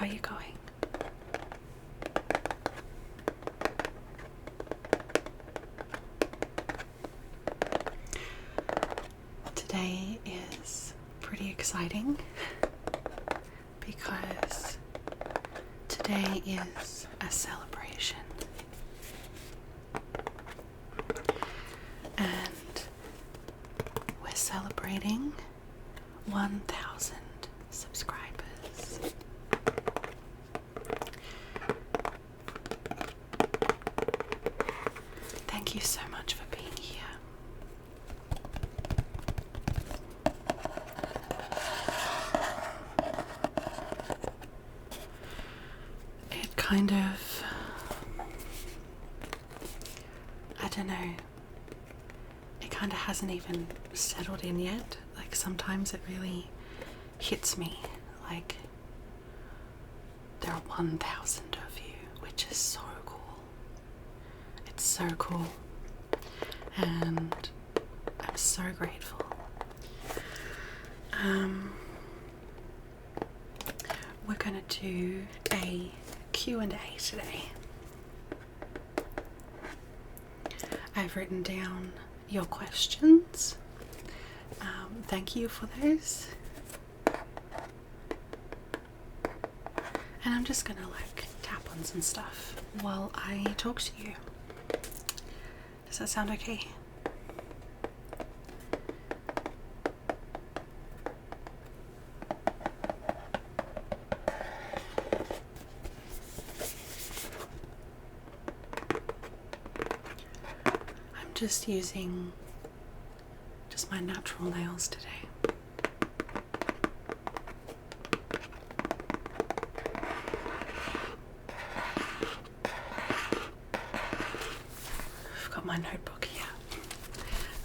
How are you going? Today is pretty exciting because today is a celebration, and we're celebrating 1,000 subscribers. Thank you so much for being here. It kind of, I don't know, it kind of hasn't even settled in yet. Like sometimes it really hits me, like there are 1,000 of you, which is so cool. It's so cool, and I'm so grateful. We're gonna do a Q&A today. I've written down your questions. Thank you for those. And I'm just gonna like tap on some stuff while I talk to you. Does that sound okay? I'm just using my natural nails today. I've got my notebook here.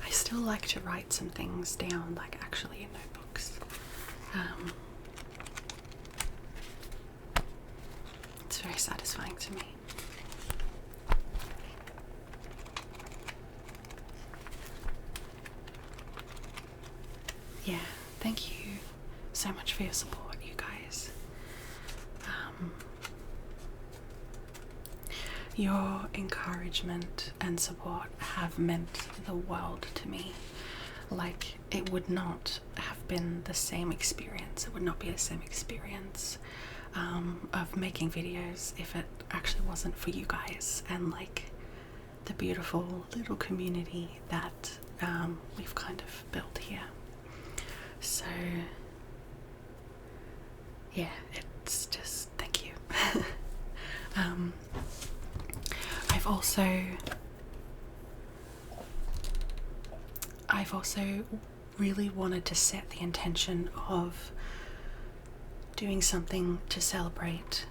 I still like to write some things down, like actually in notebooks. It's very satisfying to me. Yeah, thank you so much for your support, you guys. Your encouragement and support have meant the world to me. Like, it would not have been the same experience. It would not be the same experience of making videos if it actually wasn't for you guys and like the beautiful little community that we've kind of built here. So yeah, it's just thank you. I've also really wanted to set the intention of doing something to celebrate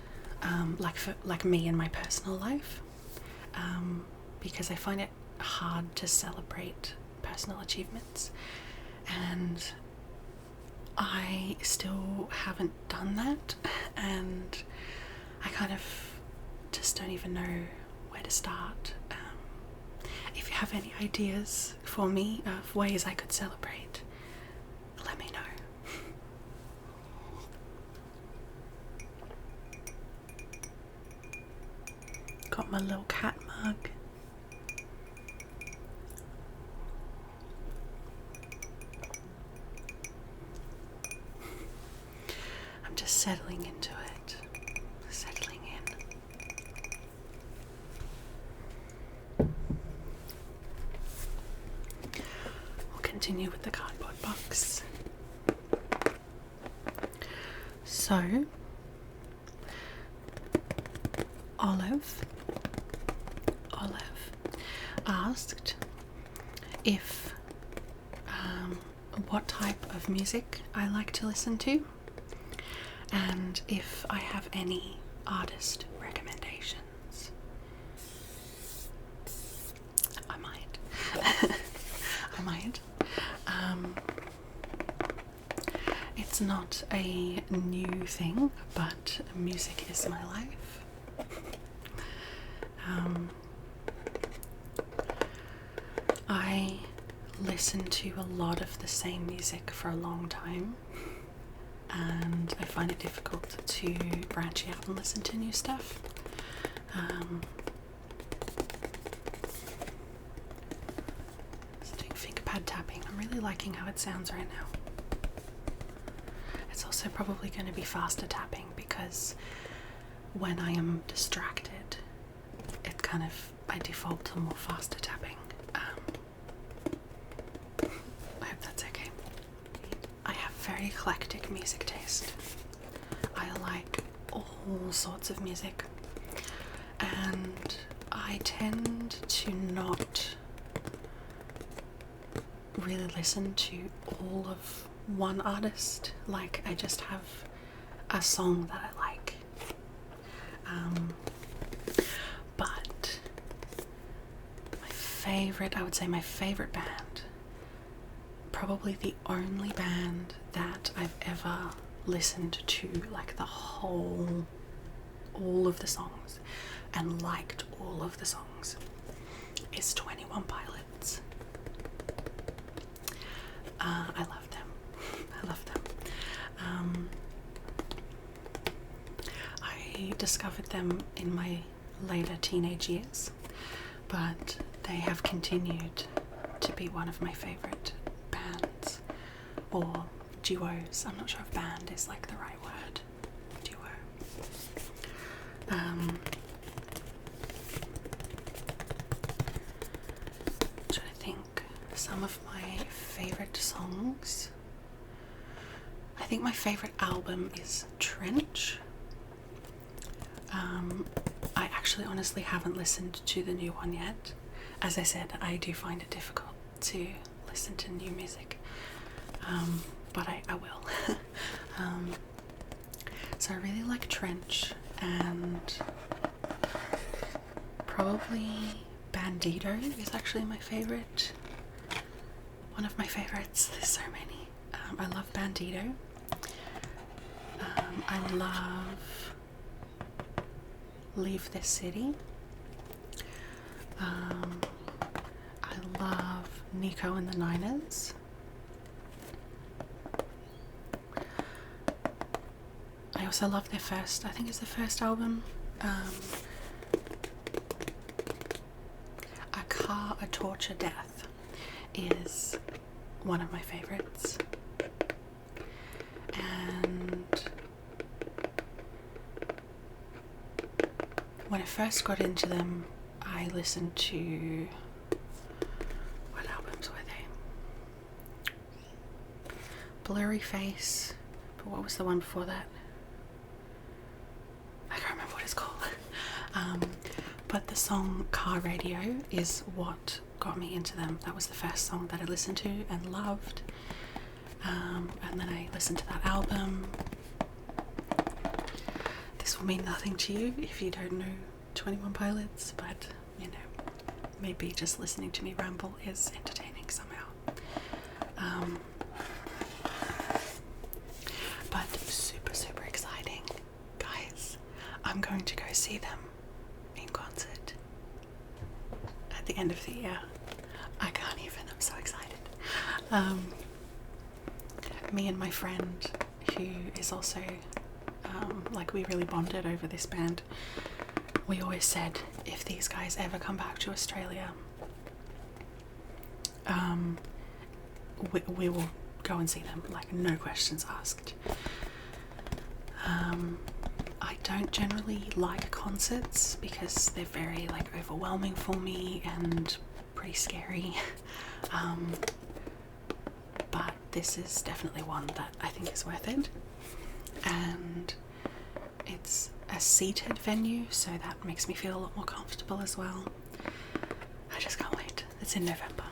like me in my personal life, because I find it hard to celebrate personal achievements, and I still haven't done that, and I kind of just don't even know where to start. If you have any ideas for me of ways I could celebrate, let me know. Got my little cat mug. I'm just settling into it, settling in. We'll continue with the cardboard box. So, Olive asked if what type of music I like to listen to, and if I have any artist recommendations. I might. I might. It's not a new thing, but music is my life. I listened to a lot of the same music for a long time. and I find it difficult to branch out and listen to new stuff. Just doing fingerpad tapping. I'm really liking how it sounds right now. It's also probably going to be faster tapping because when I am distracted, it kind of, I default to more faster tapping. I hope that's okay. I have very eclectic music taste. I like all sorts of music, and I tend to not really listen to all of one artist. Like, I just have a song that I like. But my favorite, I would say my favorite band, probably the only band that I've ever listened to like all of the songs and liked all of the songs, is 21 Pilots. I love them. I love them. I discovered them in my later teenage years, but they have continued to be one of my favorite bands, or duos. I'm not sure if band is like the right word. Duo. Trying to think. Some of my favorite songs. I think my favorite album is Trench. I actually honestly haven't listened to the new one yet. As I said, I do find it difficult to listen to new music, but I will. So I really like Trench, and probably Bandito is actually my favorite. One of my favorites. There's so many. I love Bandito. I love Leave This City. I love Nico and the Niners. I also love their first, I think it's the first album, A Car, A Torture, Death is one of my favorites. And when I first got into them, I listened to, what albums were they? Blurry Face, but what was the one before that? I can't remember what it's called. But the song Car Radio is what got me into them. That was the first song that I listened to and loved. And then I listened to that album. This will mean nothing to you if you don't know 21 Pilots, but you know, maybe just listening to me ramble is entertaining somehow. But super exciting, guys. I'm going to go see them in concert at the end of the year. I can't even, I'm so excited. Me and my friend, who is also like, we really bonded over this band. We always said, if these guys ever come back to Australia, we will go and see them, like, no questions asked. I don't generally like concerts because they're very, like, overwhelming for me and pretty scary. But this is definitely one that I think is worth it. And it's a seated venue, so that makes me feel a lot more comfortable as well. I just can't wait. It's in November.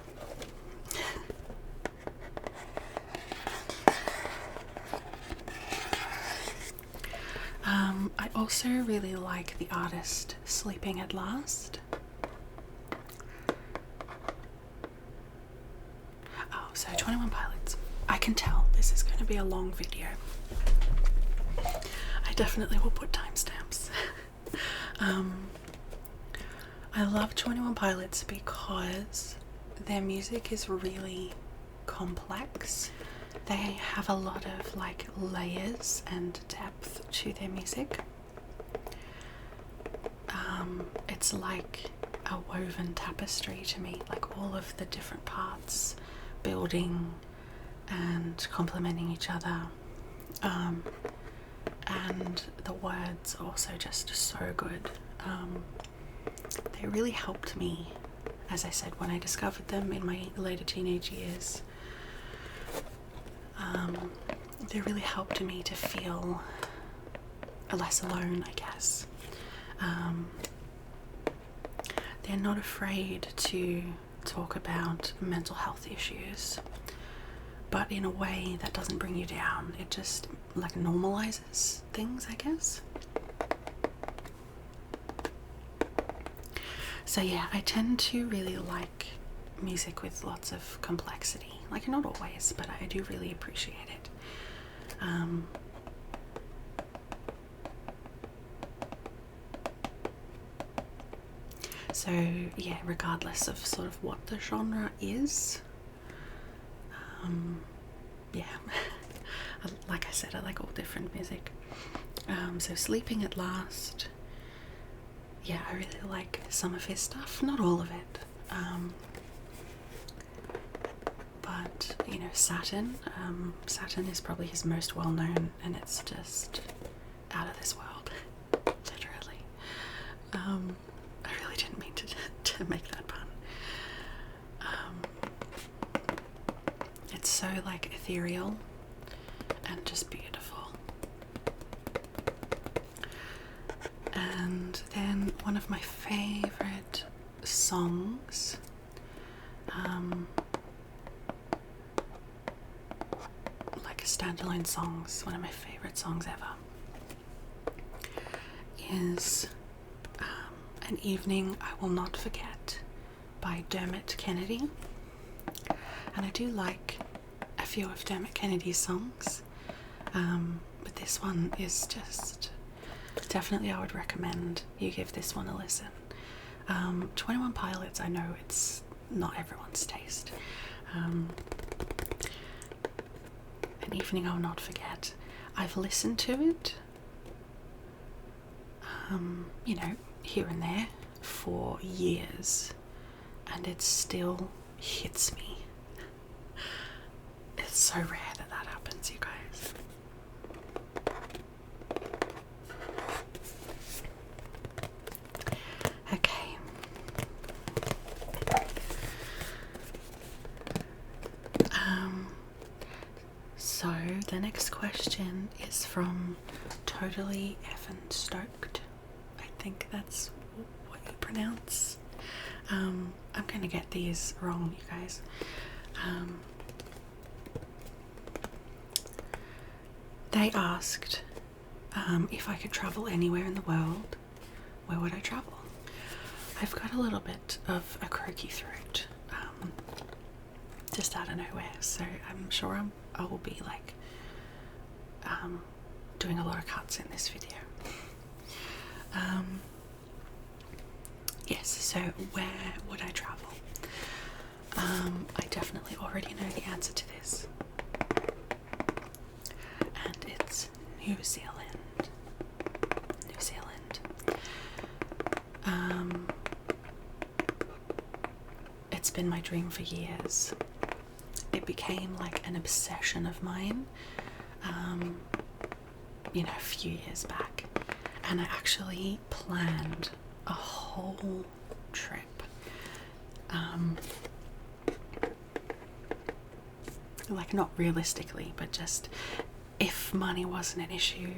I also really like the artist Sleeping at Last. Oh, so 21 Pilots. I can tell this is going to be a long video. I definitely will put timestamps. I love 21 Pilots because their music is really complex. They have a lot of like layers and depth to their music. It's like a woven tapestry to me, like all of the different parts building and complementing each other. And the words are also just so good. They really helped me, as I said, when I discovered them in my later teenage years. They really helped me to feel less alone, I guess. They're not afraid to talk about mental health issues, but in a way that doesn't bring you down. It just like normalizes things, I guess. So yeah, I tend to really like music with lots of complexity. Like, not always, but I do really appreciate it. So yeah, regardless of sort of what the genre is, yeah, like I said, I like all different music. So Sleeping at Last, yeah, I really like some of his stuff, not all of it. But you know, Saturn is probably his most well known, and it's just out of this world, literally. I really didn't mean to make that pun. It's so like ethereal and just beautiful. And then one of my favorite songs, like standalone songs, one of my favorite songs ever, is An Evening I Will Not Forget by Dermot Kennedy. And I do like a few of Dermot Kennedy's songs, but this one is just definitely, I would recommend you give this one a listen. 21 Pilots, I know it's not everyone's taste. An Evening I Will Not Forget, I've listened to it, you know, here and there for years, and it still hits me. It's so rare that that happens, you guys. Okay. So the next question is from Totally Effin' Stoked. I think that's what you pronounce. I'm gonna get these wrong, you guys. They asked if I could travel anywhere in the world, where would I travel? I've got a little bit of a croaky throat, just out of nowhere, so I'm sure I will be like doing a lot of cuts in this video. Yes, so where would I travel? I definitely already know the answer to this, and it's New Zealand. New Zealand. It's been my dream for years. It became like an obsession of mine, you know, a few years back, and I actually planned a whole trip. Like, not realistically, but just if money wasn't an issue,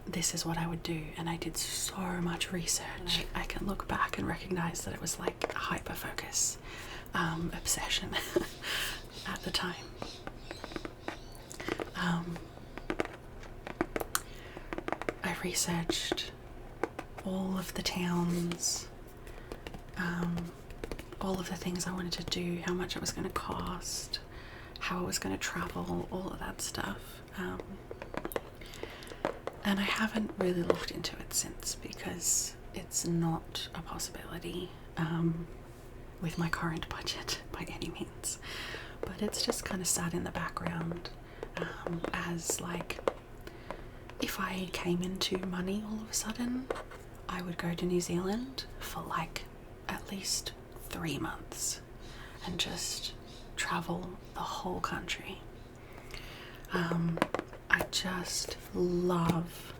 this is what I would do. And I did so much research. I can look back and recognize that it was like a hyper focus obsession at the time. I researched all of the towns, all of the things I wanted to do, how much it was going to cost, how I was going to travel, all of that stuff. And I haven't really looked into it since, because it's not a possibility with my current budget by any means. but it's just kind of sat in the background as like, if I came into money all of a sudden, I would go to New Zealand for like at least 3 months and just travel the whole country. I just love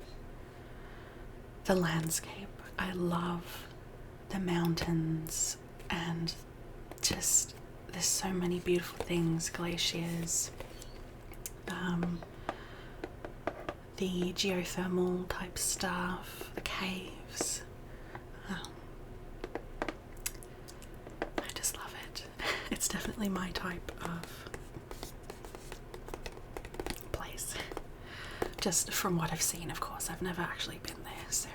the landscape. I love the mountains, and just there's so many beautiful things, glaciers, the geothermal type stuff, the caves. I just love it. It's definitely my type of place. Just from what I've seen, of course. I've never actually been there, so.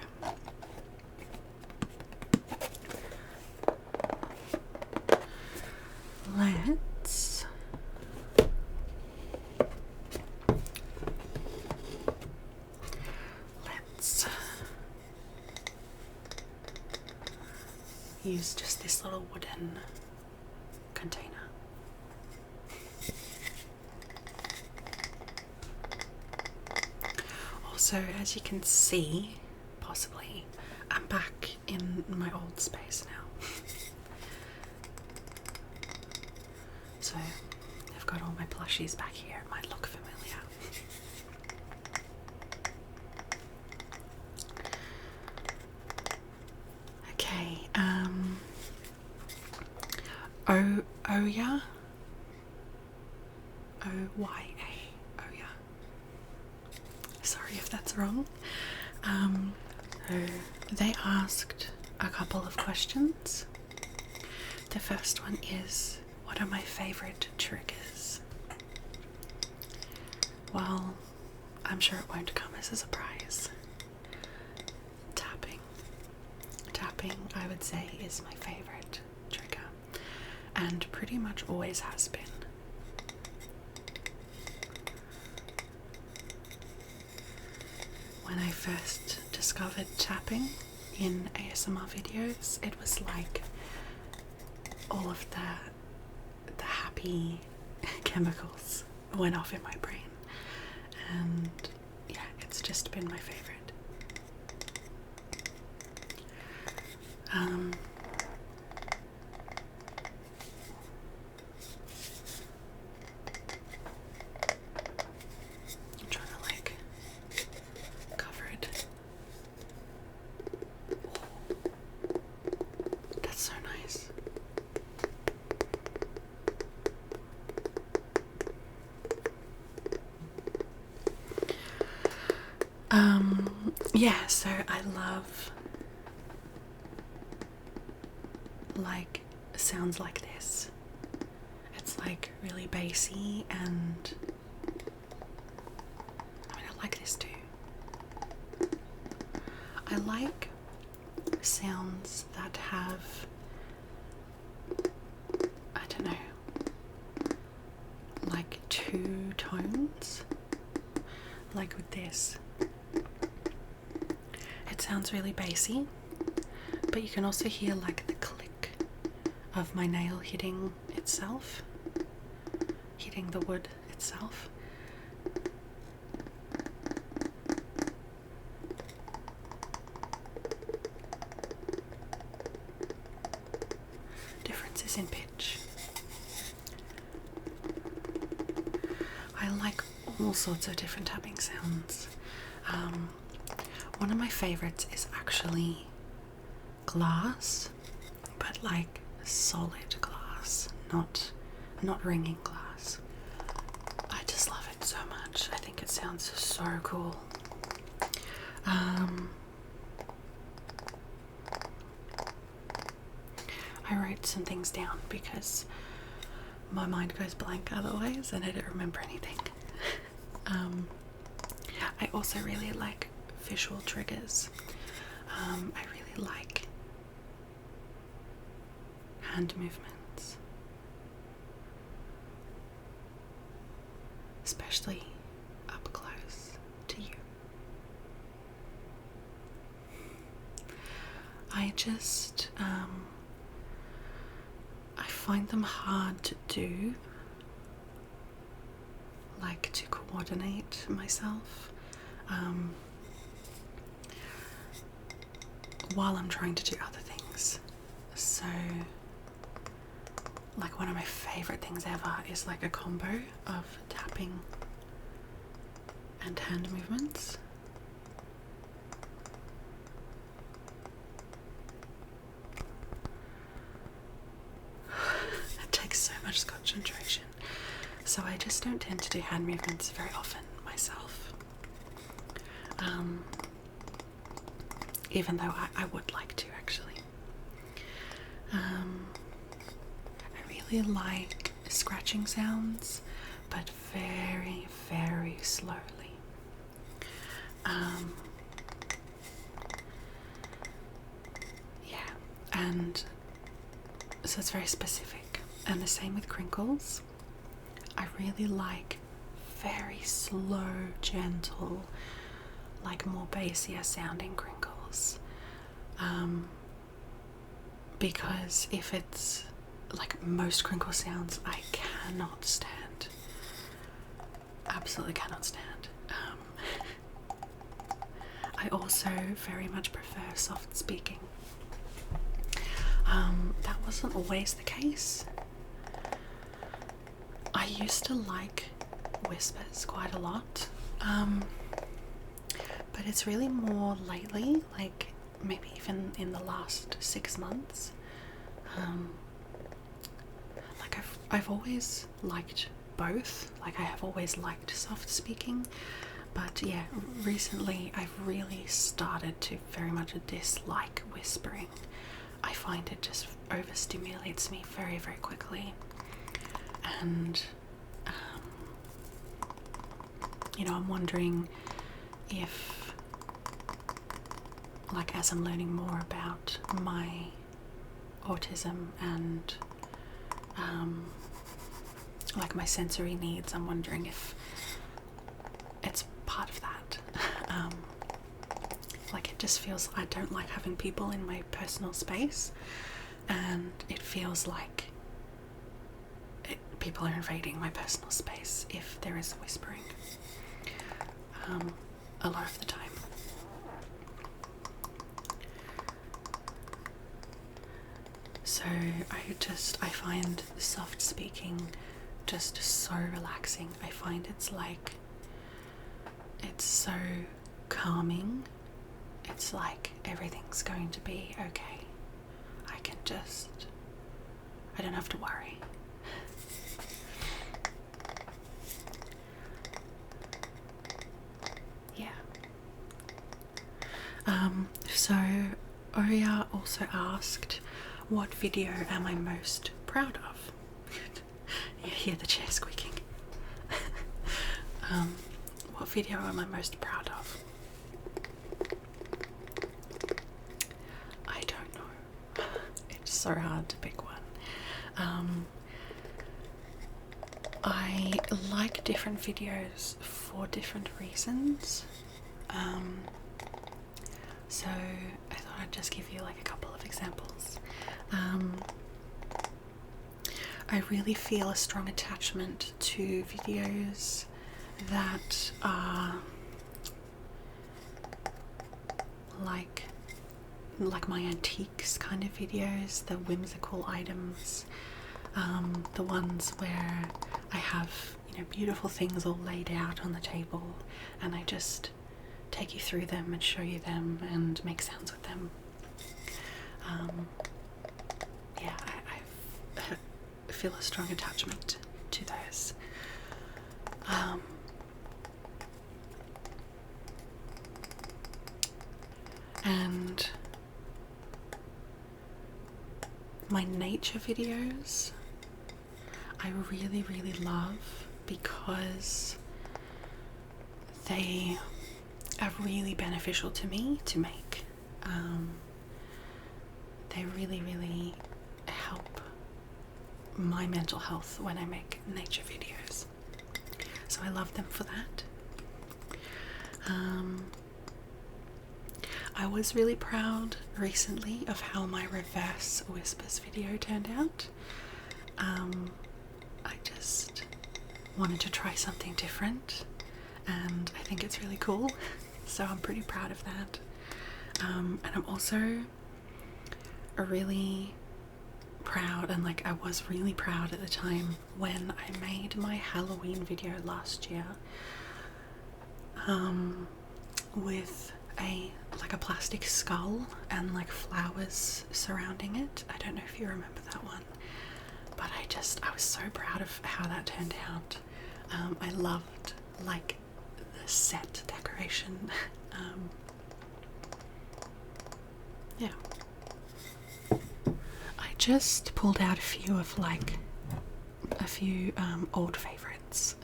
Let's use just this little wooden container. Also, as you can see, possibly, I'm back in my old space now. So I've got all my plushies back here. It might look familiar. Okay, Oya? O-Y-A, Oya. Sorry if that's wrong. So they asked a couple of questions. The first one is, what are my favourite triggers? Well, I'm sure it won't come as a surprise. Tapping. Tapping, I would say, is my favourite trigger, and pretty much always has been. When I first discovered tapping in ASMR videos, it was like all of the happy chemicals went off in my brain, and yeah, it's just been my favorite. I'm trying to like cover it. That's so nice. Yeah, so I love like sounds like this. It's like really bassy, and I mean, I like this too. I like sounds that have, I don't know, like 2 tones, like with this. It sounds really bassy, but you can also hear like the click of my nail hitting itself, hitting the wood itself. Differences in pitch. I like all sorts of different tapping sounds. One of my favorites is actually glass, but like solid glass, not ringing glass. I just love it so much. I think it sounds so cool. I wrote some things down because my mind goes blank otherwise and I don't remember anything. I also really like visual triggers. I really like hand movements, especially up close to you. I find them hard to do like to coordinate myself while I'm trying to do other things. So like one of my favorite things ever is like a combo of tapping and hand movements. It takes so much concentration, so I just don't tend to do hand movements very often myself, even though I would like to actually. I really like scratching sounds, but very, very slowly. Yeah, and so it's very specific. And the same with crinkles. I really like very slow, gentle, like more bassier sounding crinkles. Because if it's like most crinkle sounds, I cannot stand. Absolutely cannot stand. I also very much prefer soft speaking. That wasn't always the case. I used to like whispers quite a lot, but it's really more lately, like maybe even in the last 6 months. Like I've always liked both. Like I have always liked soft speaking, but yeah, recently I've really started to very much dislike whispering. I find it just overstimulates me very, very quickly. And you know, I'm wondering if, like, as I'm learning more about my autism and like my sensory needs, I'm wondering if it's part of that. Like it just feels, I don't like having people in my personal space, and it feels like people are invading my personal space if there is whispering, a lot of the time. So I find soft speaking just so relaxing. I find it's so calming. It's like everything's going to be okay. I don't have to worry. Yeah. So Oria also asked, what video am I most proud of? You hear the chair squeaking. What video am I most proud of? I don't know. It's so hard to pick one. I like different videos for different reasons. So I thought I'd just give you like a couple of examples. I really feel a strong attachment to videos that are like my antiques kind of videos, the whimsical items, the ones where I have, you know, beautiful things all laid out on the table and I just take you through them and show you them and make sounds with them. Yeah, I feel a strong attachment to those. And my nature videos I really, really love because they are really beneficial to me to make. They really, really help my mental health when I make nature videos. So I love them for that. I was really proud recently of how my reverse whispers video turned out. wanted to try something different, and I think it's really cool, so I'm pretty proud of that. And I'm also really proud, and like I was really proud at the time when I made my Halloween video last year, with a plastic skull and like flowers surrounding it. I don't know if you remember that one, but I was so proud of how that turned out. I loved like the set decoration. Yeah, I just pulled out a few old favorites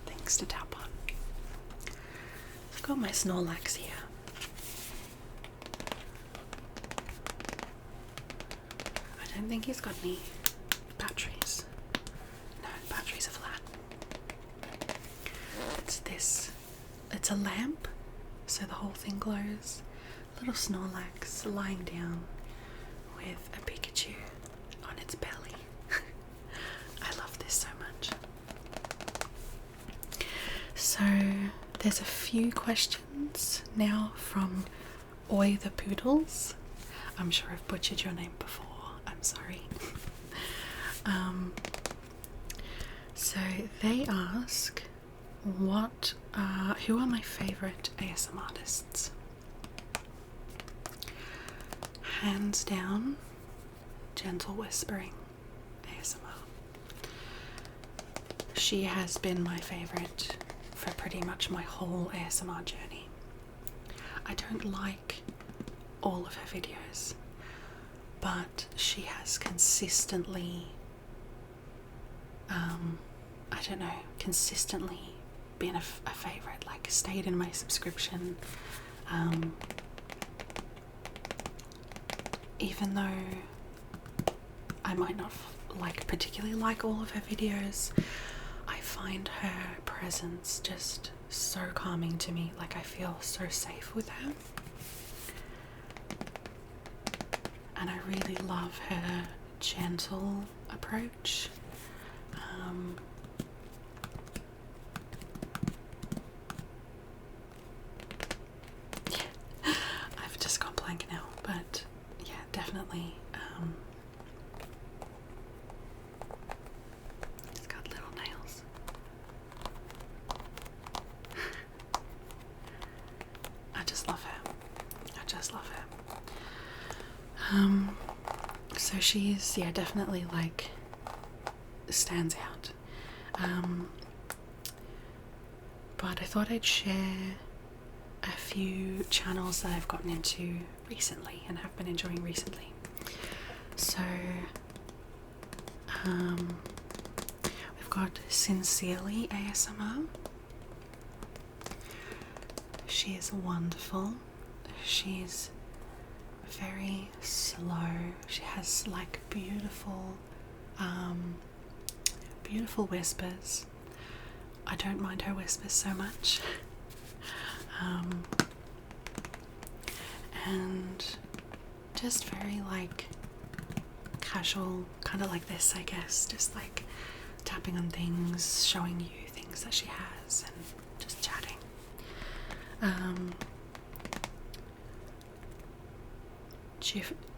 things to tap on. I've got my Snorlax here. I don't think he's got any batteries. No, batteries are flat. It's a lamp, so the whole thing glows. Little Snorlax lying down with a Pikachu on its belly. I love this so much. So there's a few questions now from Oi the Poodles. I'm sure I've butchered your name before. I'm sorry. So they ask, who are my favourite ASMR artists? Hands down, Gentle Whispering ASMR. She has been my favourite for pretty much my whole ASMR journey. I don't like all of her videos, but she has consistently, consistently been a favourite, like stayed in my subscription. Even though I might not particularly like all of her videos, I find her presence just so calming to me. Like I feel so safe with her, and I really love her gentle approach. Yeah, I've just gone blank now, but yeah, definitely. It's got little nails. I just love her. I just love her. So she's, yeah, definitely like stands out. But I thought I'd share a few channels that I've gotten into recently and have been enjoying recently. So we've got Sincerely ASMR. She is wonderful. She's very slow. She has like beautiful whispers. I don't mind her whispers so much. And just very like casual, kind of like this, I guess, just like tapping on things, showing you things that she has, and just chatting.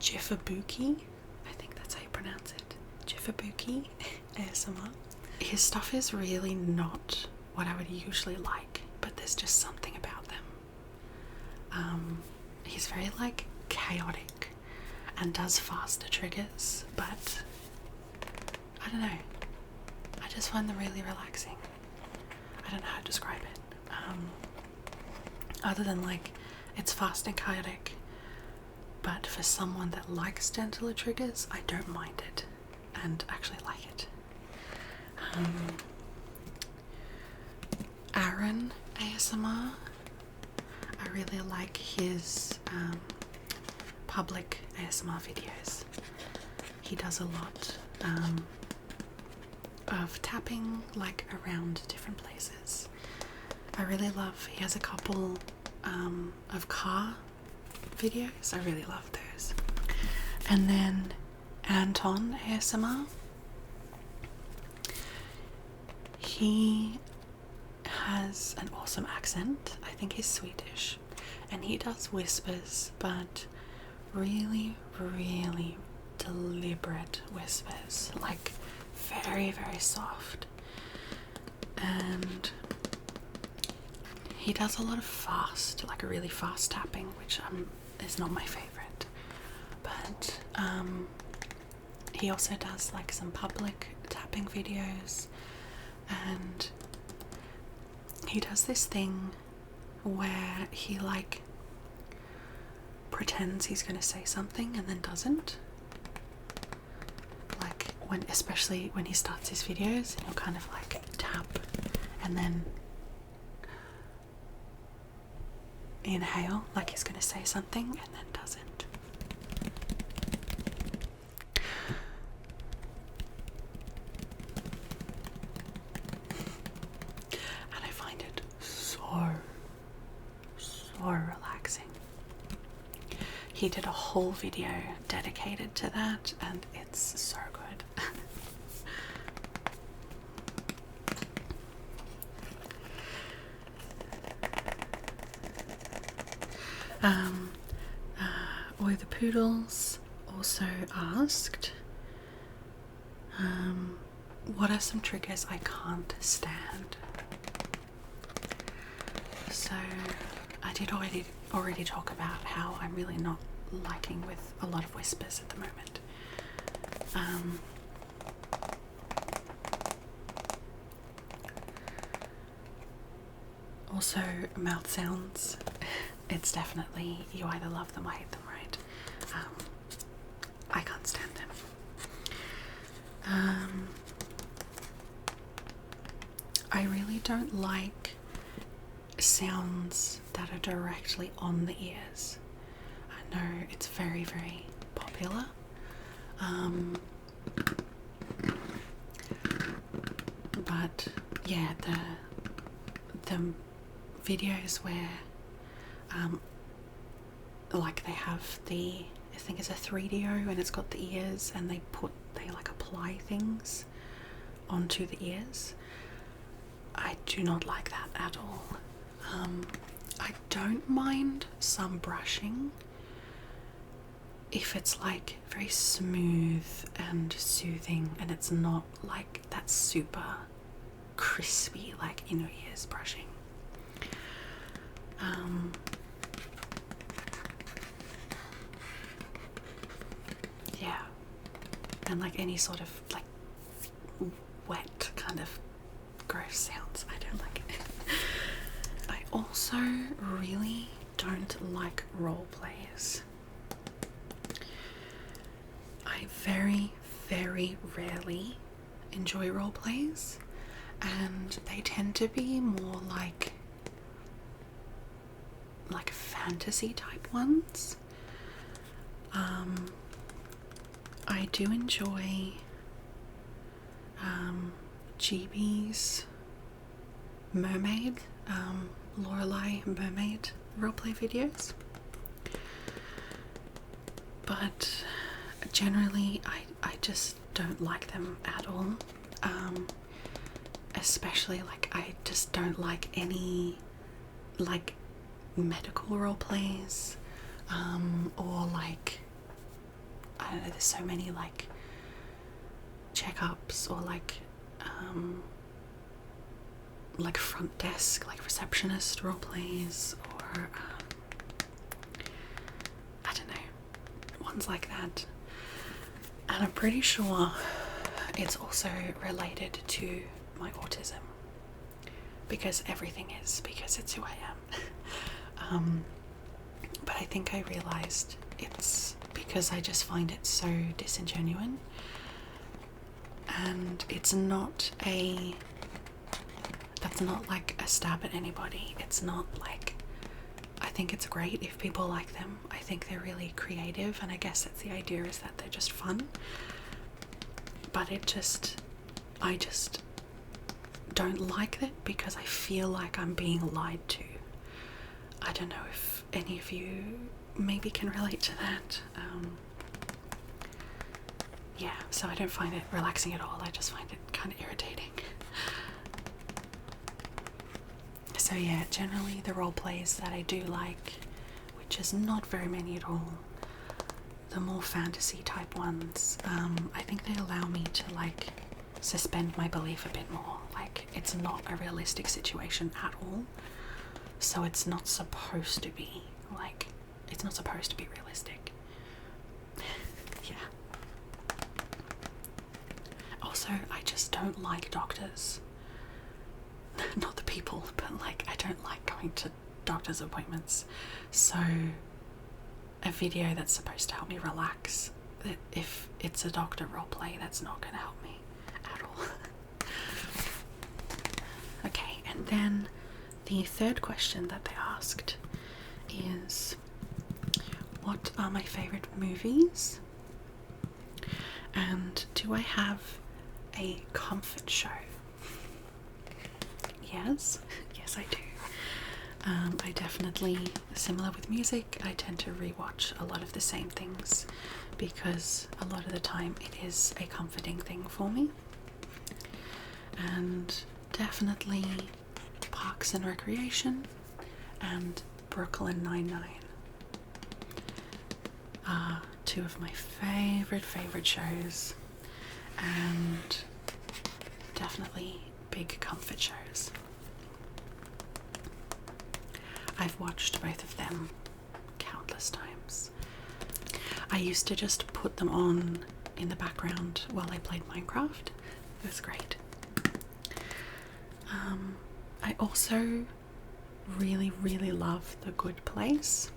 Jifabuki, I think that's how you pronounce it. Jifabuki ASMR. His stuff is really not what I would usually like, but there's just something about them. He's very like chaotic and does faster triggers, but I don't know, I just find them really relaxing. I don't know how to describe it, other than like it's fast and chaotic, but for someone that likes gentler triggers, I don't mind it and actually like it. Aaron ASMR, I really like his public ASMR videos. He does a lot of tapping like around different places. I really love, he has a couple of car videos. I really love those. And then Anton ASMR. he has an awesome accent. I think he's Swedish, and he does whispers, but really, really deliberate whispers, like very, very soft. And he does a lot of fast, like a really fast tapping, which is not my favorite. But he also does like some public tapping videos, and he does this thing where he like pretends he's going to say something and then doesn't. Like especially when he starts his videos, he'll kind of like tap and then inhale like he's going to say something and then doesn't. And I find it so relaxing. He did a whole video dedicated to that, and it's so good. Or the Poodles also asked, what are some triggers I can't stand? So I did already talk about how I'm really not liking with a lot of whispers at the moment. Also mouth sounds. It's definitely, you either love them or hate them, right? I can't stand them. I really don't like sounds that are directly on the ears. I know it's very, very popular. But yeah, the videos where like they have I think it's a 3DO and it's got the ears, and they like apply things onto the ears. I do not like that at all. I don't mind some brushing if it's like very smooth and soothing and it's not like that super crispy like in your ears brushing. Yeah, and like any sort of like wet kind of gross sounds, I don't like it. I also really don't like role plays. I very, very rarely enjoy role plays, and they tend to be more like fantasy type ones. I do enjoy GB's mermaid, Lorelei mermaid roleplay videos, but generally I just don't like them at all. Especially like I just don't like any like medical role plays, or like I don't know, there's so many like checkups or like front desk, like receptionist role plays, or I don't know, ones like that. And I'm pretty sure it's also related to my autism, because everything is, because it's who I am. But I think I realized it's because I just find it so disingenuous, and that's not like a stab at anybody. It's not like, I think it's great if people like them. I think they're really creative, and I guess that's the idea, is that they're just fun. But I just don't like it because I feel like I'm being lied to. I don't know if any of you maybe can relate to that. Yeah, so I don't find it relaxing at all. I just find it kind of irritating. So yeah, generally the role plays that I do like, which is not very many at all, the more fantasy type ones, I think they allow me to like suspend my belief a bit more. Like, it's not a realistic situation at all, so it's not supposed to be like, it's not supposed to be realistic. Yeah. Also, I just don't like doctors. Not the people, but like, I don't like going to doctor's appointments. So a video that's supposed to help me relax, if it's a doctor roleplay, that's not going to help me at all. Okay, and then the third question that they asked is, what are my favourite movies? And do I have a comfort show? Yes, yes I do. I definitely, similar with music, I tend to rewatch a lot of the same things because a lot of the time it is a comforting thing for me. And definitely Parks and Recreation and Brooklyn Nine-Nine are two of my favorite shows, and definitely big comfort shows. I've watched both of them countless times. I used to just put them on in the background while I played Minecraft. It was great. I also really love The Good Place,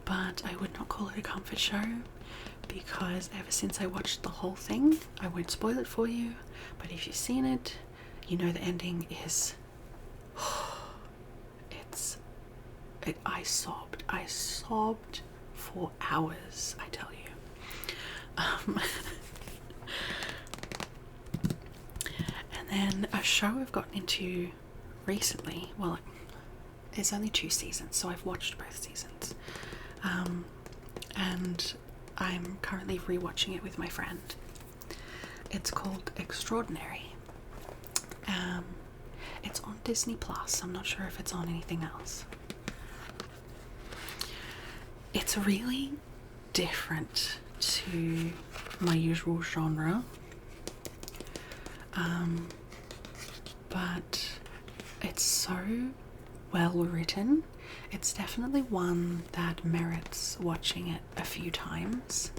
but I would not call it a comfort show because ever since I watched the whole thing, I won't spoil it for you, but if you've seen it, you know the ending is I sobbed for hours, I tell you. And then a show I've gotten into recently, well, there's only 2 seasons, so I've watched both seasons, and I'm currently rewatching it with my friend. It's called Extraordinary. It's on Disney Plus. I'm not sure if it's on anything else. It's really different to my usual genre, but it's so well written. It's definitely one that merits watching it a few times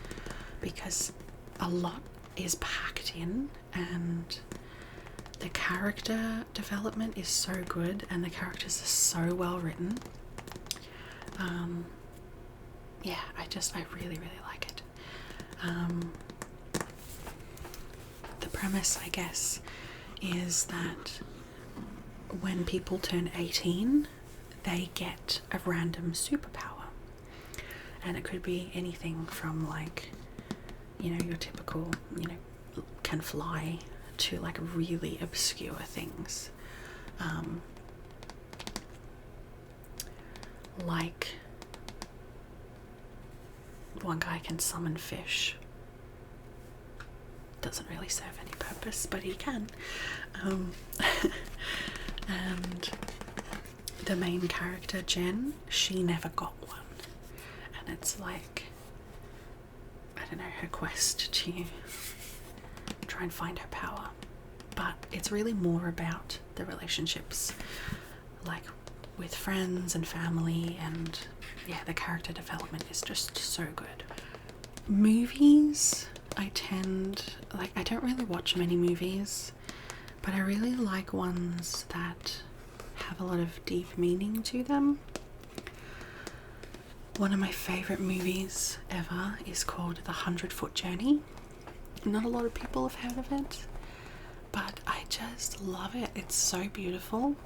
because a lot is packed in, and the character development is so good and the characters are so well written. Yeah, I really like it. The premise, I guess, is that when people turn 18, they get a random superpower, and it could be anything from like, you know, your typical, you know, can fly, to like really obscure things, like one guy can summon fish. Doesn't really serve any purpose, but he can. And the main character, Jen, she never got one, and it's like, I don't know, her quest to try and find her power. But it's really more about the relationships, like with friends and family, and yeah, the character development is just so good. Movies, I don't really watch many movies, but I really like ones that have a lot of deep meaning to them. One of my favourite movies ever is called The 100-Foot Journey. Not a lot of people have heard of it, but I just love it. It's so beautiful.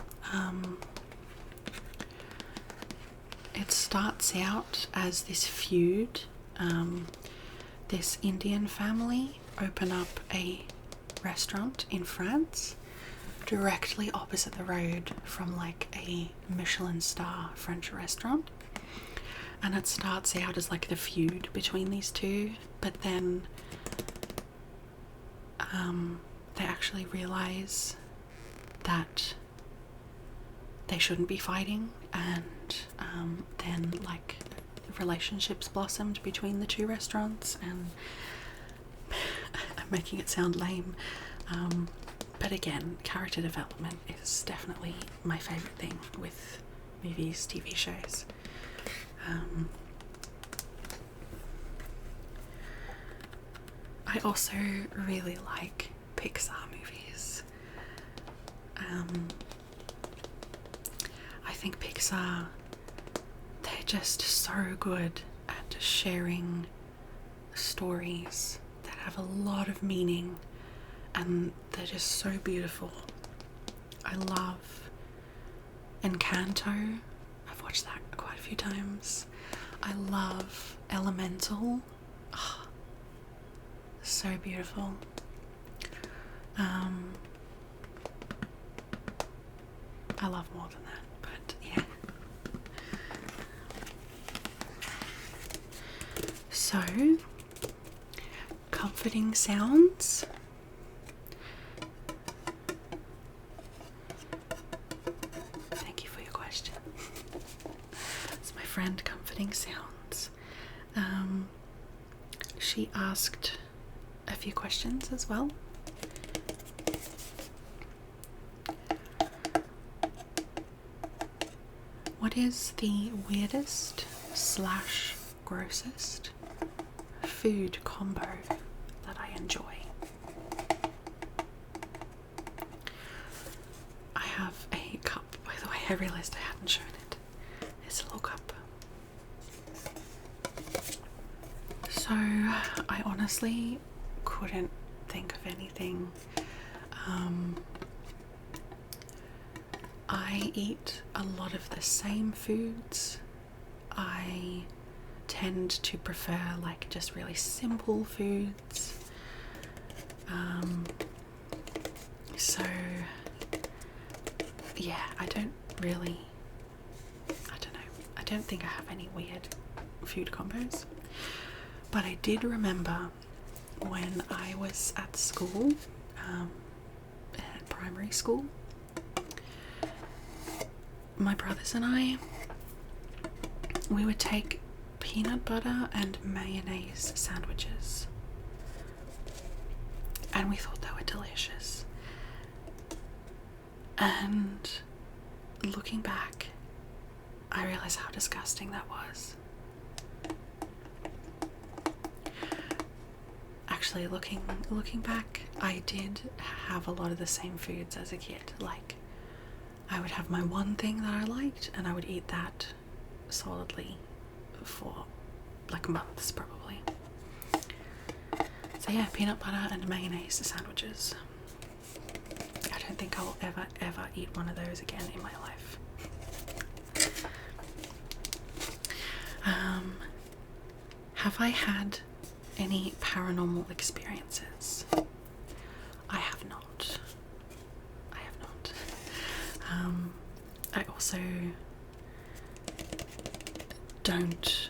It starts out as this feud. This Indian family open up a restaurant in France directly opposite the road from like a Michelin star French restaurant, and it starts out as like the feud between these two, but then they actually realize that they shouldn't be fighting, and then like relationships blossomed between the two restaurants, and I'm making it sound lame, but again, character development is definitely my favourite thing with movies, TV shows. I also really like Pixar movies. I think Pixar, they're just so good at sharing stories that have a lot of meaning, and they're just so beautiful. I love Encanto. I've watched that quite a few times. I love Elemental. Oh, so beautiful. I love more than that, but yeah. So, comforting sounds. Thank you for your question. It's my friend Comforting Sounds. She asked a few questions as well. What is the weirdest / grossest food combo that I enjoy? I have a cup, by the way. I realised I hadn't shown it. It's a little cup. So I honestly couldn't think of anything. I eat a lot of the same foods. I tend to prefer like just really simple foods. So yeah, I don't know. I don't think I have any weird food combos. But I did remember when I was at school, at primary school, my brothers and I, we would take peanut butter and mayonnaise sandwiches, and we thought they were delicious. And looking back, I realize how disgusting that was. Actually, looking back, I did have a lot of the same foods as a kid. Like, I would have my one thing that I liked, and I would eat that solidly for like months probably. So yeah, peanut butter and mayonnaise sandwiches. I don't think I'll ever eat one of those again in my life. Have I had any paranormal experiences? I have not. I also don't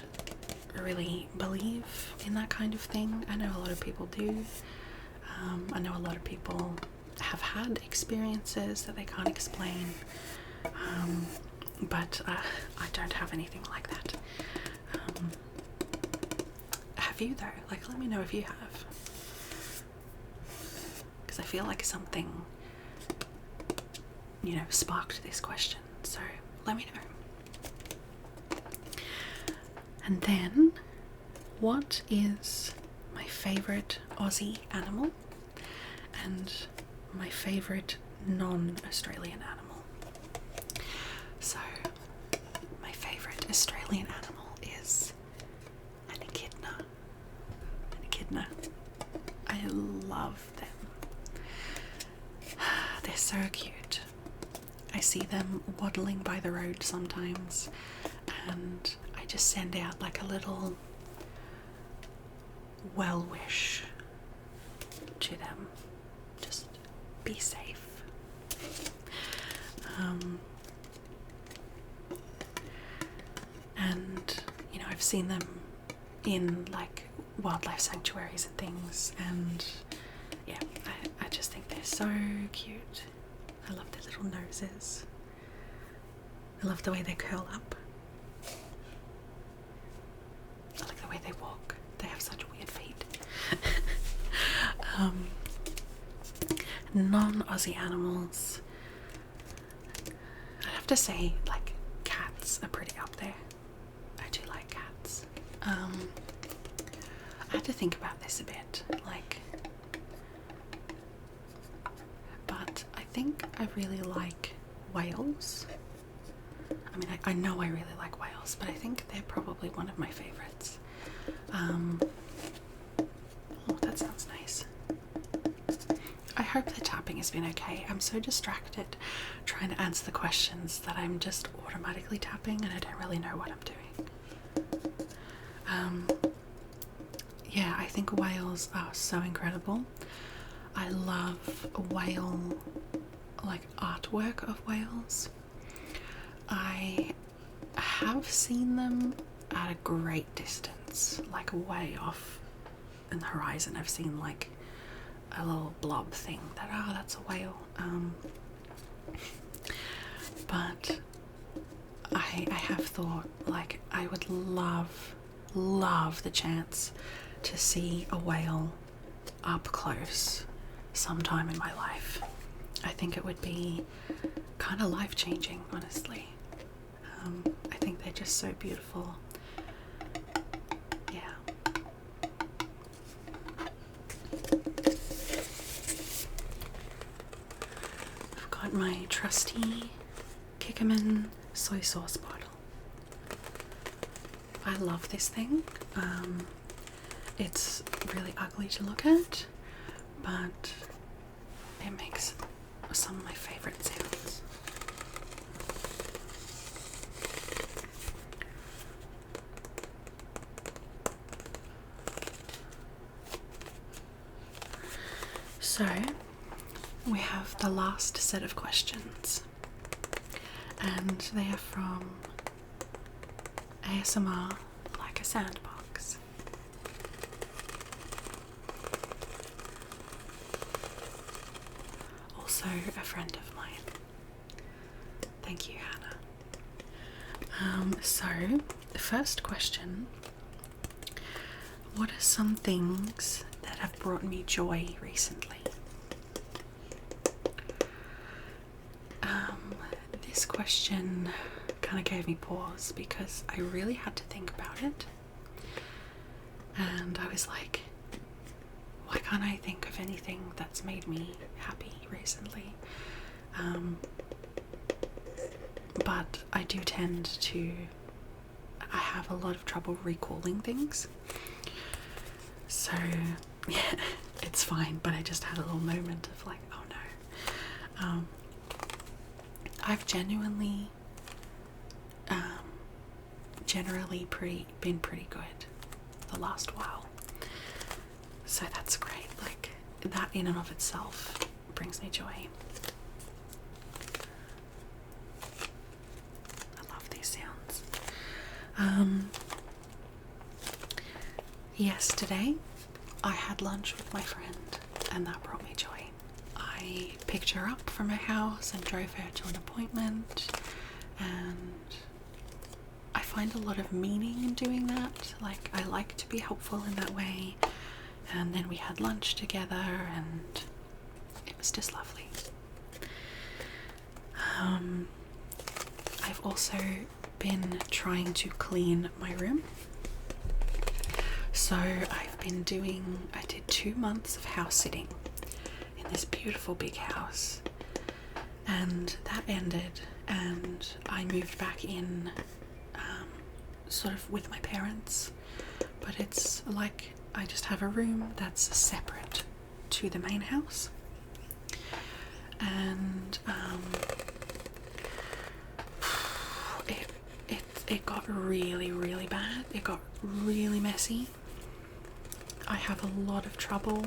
really believe in that kind of thing. I know a lot of people do. I know a lot of people have had experiences that they can't explain, but I don't have anything like that. Have you though? Like, let me know if you have, because I feel like something, sparked this question, so let me know. And then, what is my favourite Aussie animal and my favourite non-Australian animal? So, my favourite Australian animal is an echidna. I love them. They're so cute. I see them waddling by the road sometimes, and I just send out like a little well wish to them. Just be safe. And I've seen them in like wildlife sanctuaries and things, and yeah, I just think they're so cute. I love their little noses. I love the way they curl up. I like the way they walk. They have such weird feet. Non-Aussie animals. I have to say, like, cats are pretty up there. I do like cats. I had to think about this a bit, like, but I think I really like whales. I mean, I know I really like whales, but I think they're probably one of my favorites. Oh, that sounds nice. I hope the tapping has been okay. I'm so distracted trying to answer the questions that I'm just automatically tapping and I don't really know what I'm doing. Yeah, I think whales are so incredible. I love whale, like, artwork of whales. I have seen them at a great distance, like way off in the horizon. I've seen like a little blob thing that, oh, that's a whale. But I have thought, like, I would love the chance to see a whale up close sometime in my life. I think it would be kind of life-changing, honestly. I think they're just so beautiful. Yeah. I've got my trusty Kikkoman soy sauce bottle. I love this thing. It's really ugly to look at, but it makes some of my favorite sounds. So we have the last set of questions, and they are from ASMR Like a Sandbox. Also a friend of mine. Thank you, Hannah. So the first question: what are some things that have brought me joy recently? This question kind of gave me pause because I really had to think about it, and I was like, why can't I think of anything that's made me happy recently? But I do tend to, I have a lot of trouble recalling things, so yeah, it's fine, but I just had a little moment of like, oh no. I've genuinely generally been pretty good the last while, so that's great. Like, that in and of itself brings me joy. I love these sounds. Yesterday I had lunch with my friend, and that brought me joy. I picked her up from her house and drove her to an appointment, and I find a lot of meaning in doing that. Like, I like to be helpful in that way. And then we had lunch together, and it was just lovely. I've also been trying to clean my room. So I did 2 months of house sitting in this beautiful big house, and that ended, and I moved back in sort of with my parents, but it's like I just have a room that's separate to the main house, and it got really bad. It got really messy. I have a lot of trouble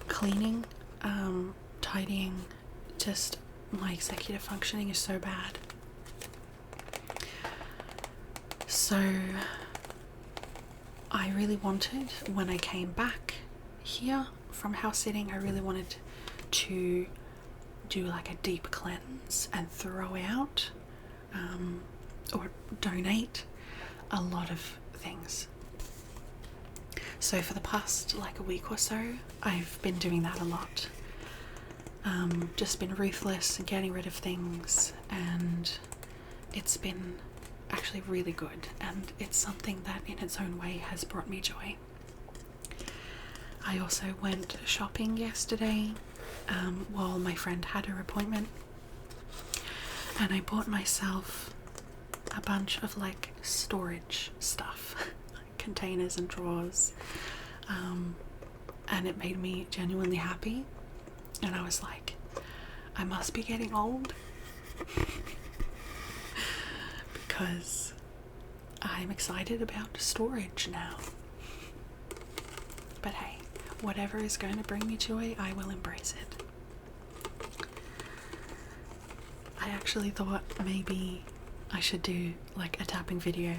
cleaning, tidying. Just my executive functioning is so bad. So I really wanted, when I came back here from house sitting, I really wanted to do like a deep cleanse and throw out or donate a lot of things. So for the past like a week or so, I've been doing that a lot. Just been ruthless and getting rid of things, and it's been actually really good, and it's something that in its own way has brought me joy. I also went shopping yesterday while my friend had her appointment, and I bought myself a bunch of like storage stuff, containers and drawers, and it made me genuinely happy. And I was like, I must be getting old because I'm excited about storage now. But hey, whatever is going to bring me joy, I will embrace it. I actually thought maybe I should do like a tapping video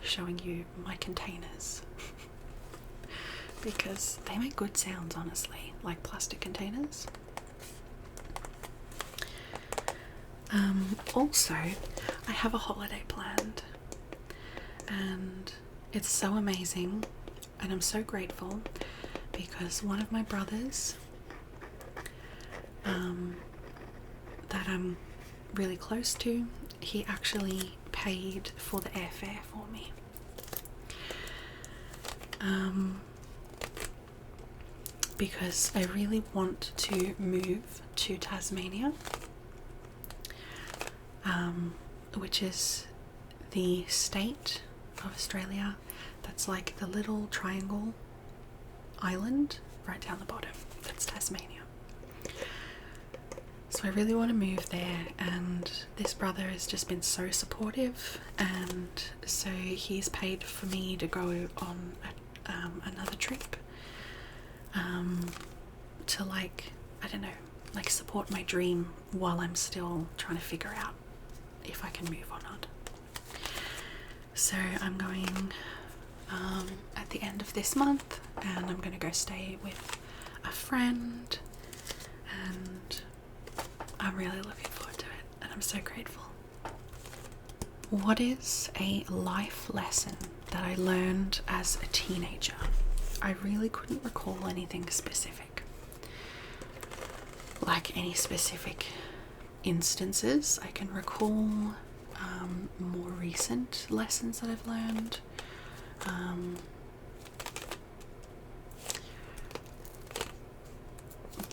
showing you my containers because they make good sounds, honestly, like plastic containers. Also, I have a holiday planned, and it's so amazing, and I'm so grateful because one of my brothers that I'm really close to, he actually paid for the airfare for me. Because I really want to move to Tasmania, which is the state of Australia that's like the little triangle island right down the bottom. That's Tasmania. So I really want to move there, and this brother has just been so supportive, and so he's paid for me to go on another trip to like, I don't know, like support my dream while I'm still trying to figure out if I can move or not. So I'm going at the end of this month, and I'm going to go stay with a friend, and I'm really looking forward to it, and I'm so grateful. What is a life lesson that I learned as a teenager? I really couldn't recall anything specific, like any specific instances. I can recall more recent lessons that I've learned.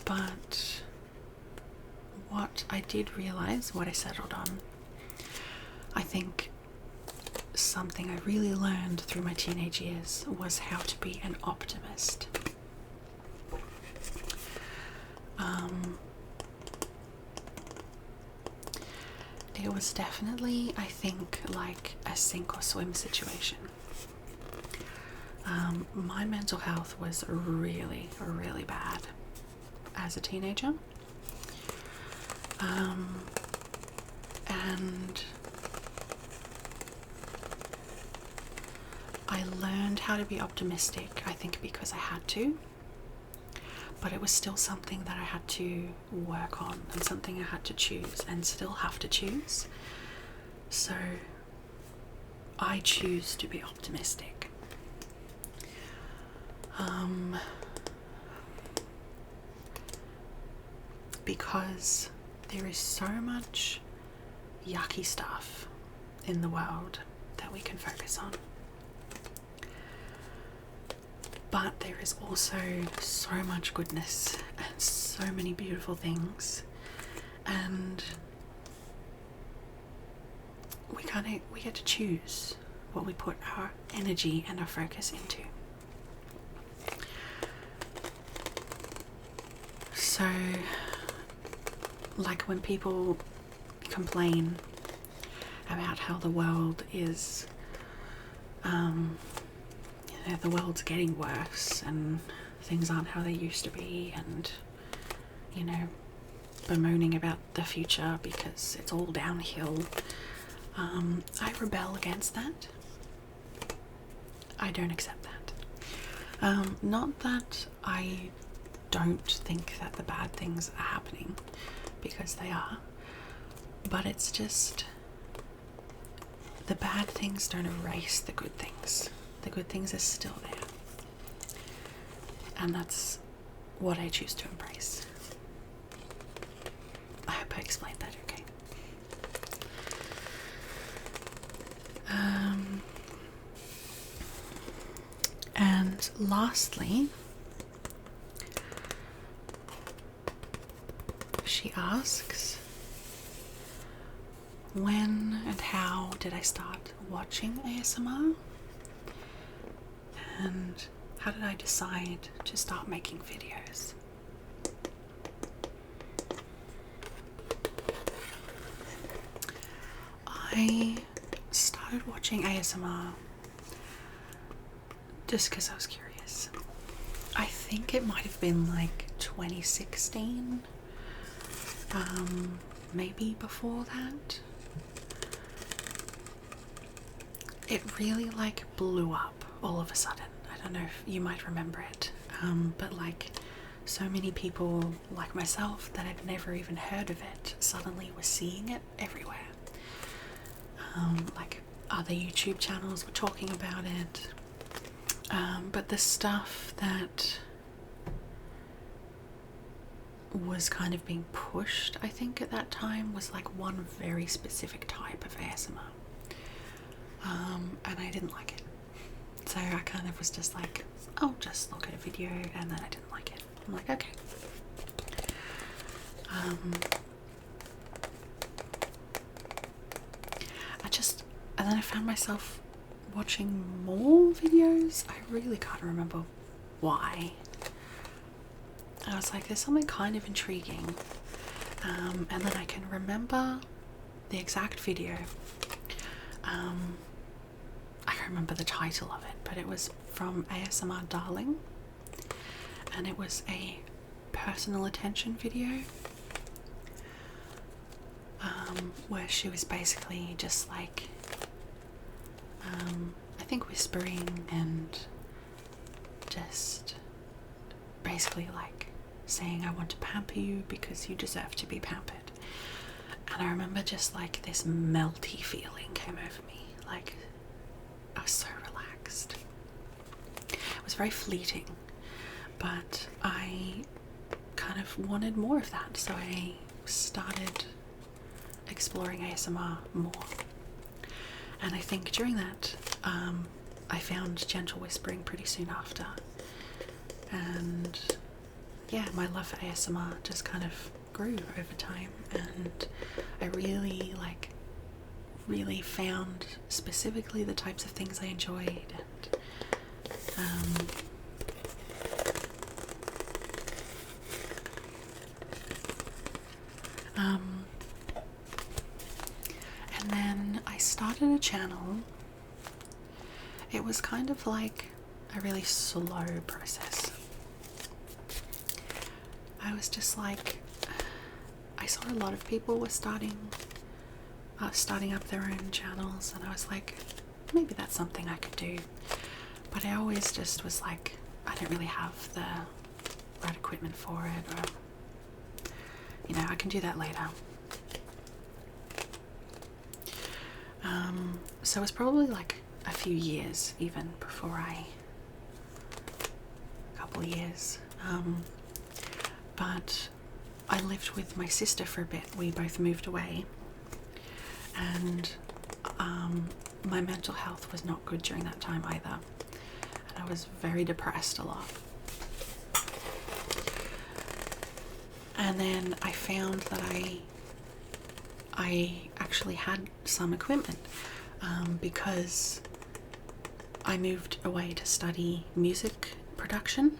But what I did realize, what I settled on, I think something I really learned through my teenage years was how to be an optimist. It was definitely, I think, like a sink or swim situation. My mental health was really, really bad as a teenager. And I learned how to be optimistic, I think, because I had to, but it was still something that I had to work on, and something I had to choose and still have to choose. So I choose to be optimistic. Because there is so much yucky stuff in the world that we can focus on. But there is also so much goodness and so many beautiful things, and we get to choose what we put our energy and our focus into. So, like when people complain about how the world is, the world's getting worse and things aren't how they used to be, and bemoaning about the future because it's all downhill, I rebel against that. I don't accept that. Not that I don't think that the bad things are happening, because they are, but it's just the bad things don't erase the good things. The good things are still there, and that's what I choose to embrace. I hope I explained that okay. And lastly, she asks, when and how did I start watching ASMR? And how did I decide to start making videos? I started watching ASMR just because I was curious. I think it might have been like 2016, maybe before that. It really like blew up all of a sudden. I don't know if you might remember it, but like so many people like myself that had never even heard of it suddenly were seeing it everywhere. Like other YouTube channels were talking about it, but the stuff that was kind of being pushed, I think at that time, was like one very specific type of ASMR, and I didn't like it. So I kind of was just like, I'll just look at a video, and then I didn't like it. I'm like, okay. And then I found myself watching more videos. I really can't remember why. I was like, there's something kind of intriguing. And then I can remember the exact video. I can't remember the title of it, but it was from ASMR Darling. And it was a personal attention video. Where she was basically just like, I think whispering and just basically like saying, I want to pamper you because you deserve to be pampered. And I remember just like this melty feeling came over me, like I was so relaxed. It was very fleeting, but I kind of wanted more of that, so I started exploring ASMR more. And I think during that, I found gentle whispering pretty soon after. And yeah, my love for ASMR just kind of grew over time, and I really found specifically the types of things I enjoyed, and then I started a channel. It was kind of like a really slow process. I was just like, I saw a lot of people were starting up their own channels, and I was like, maybe that's something I could do. But I always just was like, I don't really have the right equipment for it, or, you know, I can do that later. So it was probably like a few years even before a couple of years. But I lived with my sister for a bit. We both moved away, and my mental health was not good during that time either, and I was very depressed a lot. And then I found that I actually had some equipment, because I moved away to study music production,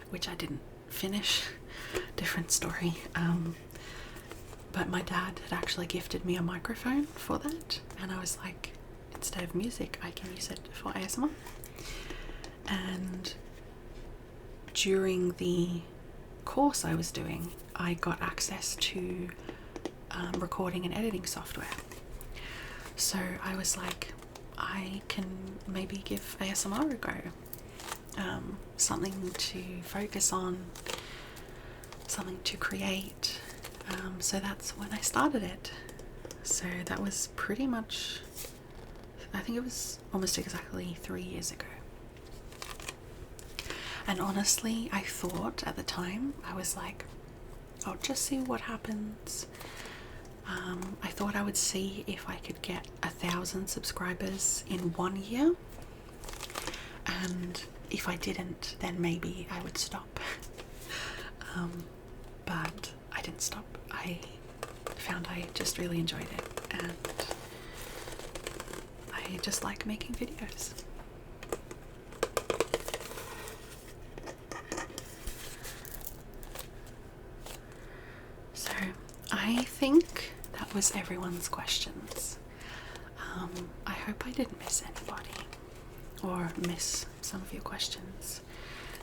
which I didn't finish. Different story. But my dad had actually gifted me a microphone for that, and I was like, instead of music, I can use it for ASMR. And during the course I was doing, I got access to recording and editing software. So I was like, I can maybe give ASMR a go. Something to focus on, something to create, So that's when I started it. So that was pretty much, I think it was almost exactly 3 years ago. And honestly, I thought at the time, I was like, I'll just see what happens. I thought I would see if I could get 1,000 subscribers in 1 year, and if I didn't, then maybe I would stop. But I didn't stop. I found I just really enjoyed it, and I just like making videos. So I think that was everyone's questions. I hope I didn't miss anybody or miss some of your questions.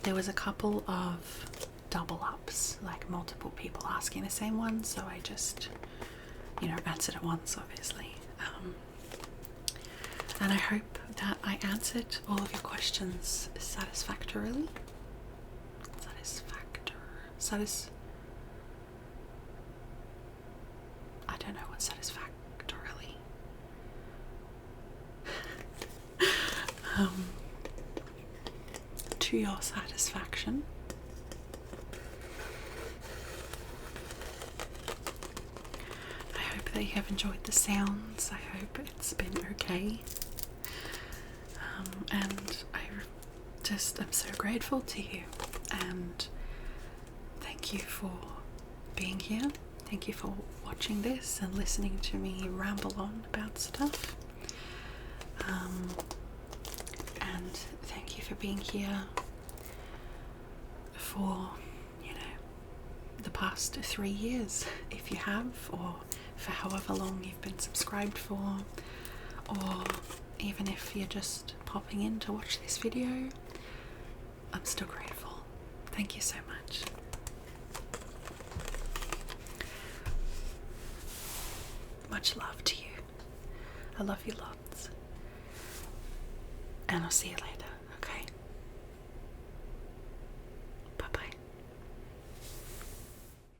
There was a couple of double ups, like multiple people asking the same one, so I just, answered it once, obviously. And I hope that I answered all of your questions satisfactorily. I don't know what satisfactorily. To your satisfaction. I hope that you have enjoyed the sounds. I hope it's been okay. And I'm so grateful to you, and thank you for being here. Thank you for watching this and listening to me ramble on about stuff. And thank you for being here for, the past 3 years, if you have, or for however long you've been subscribed for, or even if you're just popping in to watch this video. I'm still grateful. Thank you so much. Much love to you. I love you lots. And I'll see you later.